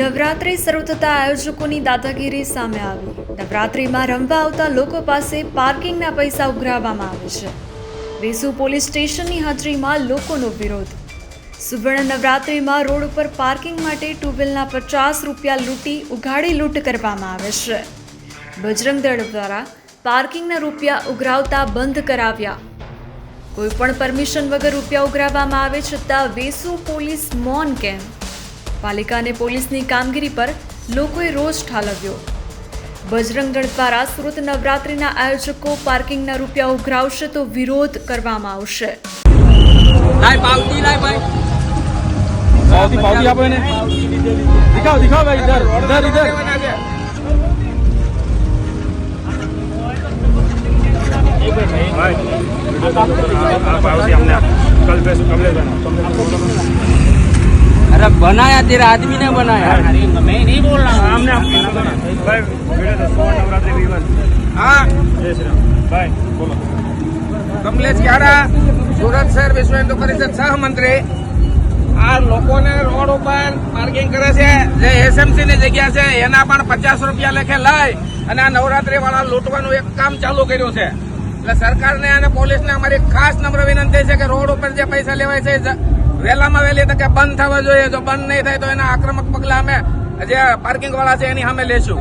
નવરાત્રિ શરૂ થતા આયોજકોની દાદાગીરી સામે આવી। નવરાત્રિમાં રમવા આવતા લોકો પાસે પાર્કિંગના પૈસા ઉઘરાવવામાં આવે છે। વેસુ પોલીસ સ્ટેશનની હાજરીમાં લોકોનો વિરોધ। સુવર્ણ નવરાત્રિમાં રોડ ઉપર પાર્કિંગ માટે ટુ વ્હીલના 50 રૂપિયા લૂંટી ઉઘાડી લૂંટ કરવામાં આવે છે। બજરંગ દળ દ્વારા પાર્કિંગના રૂપિયા ઉઘરાવતા બંધ કરાવ્યા। કોઈપણ પરમિશન વગર રૂપિયા ઉઘરાવવામાં આવે છતાં વેસુ પોલીસ મૌન કેમ? પાલિકા અને પોલીસની કામગીરી પર લોકોએ રોષ ઠાલવ્યો। બજરંગ દળ દ્વારા સુરત નવરાત્રિના આયોજકો પાર્કિંગના રૂપિયા ઉઘરાવશે તો વિરોધ કરવામાં આવશે। पावती आप ने दिखाओ दिखाओ भाई इधर इधर इधर पावती हमने कल पे कमले बना। अरे बनाया तेरा आदमी ने बनाया। मैं नहीं बोल रहा हूँ। हमने भाई वीडियो तो नवरात्रि विवाद। हाँ जय श्री राम भाई बोलो। कमलेश क्याड़ा सूरत शहर विश्व हिंदू परिषद सह मंत्री આ લોકોને રોડ ઉપર પાર્કિંગ કરે છે જે એસએમસી ની જગ્યા છે એના પણ 50 રૂપિયા લેખે લઈ અને આ નવરાત્રી વાળા લૂંટવાનું એક કામ ચાલુ કર્યું છે। એટલે સરકારને અને પોલીસને અમારી ખાસ નમ્ર વિનંતી છે કે રોડ ઉપર જે પૈસા લેવાય છે વહેલામાં વહેલી તકે બંધ થવા જોઈએ। જો બંધ નહીં થાય તો એના આક્રમક પગલા અમે જે પાર્કિંગ વાળા છે એની સામે લેશું।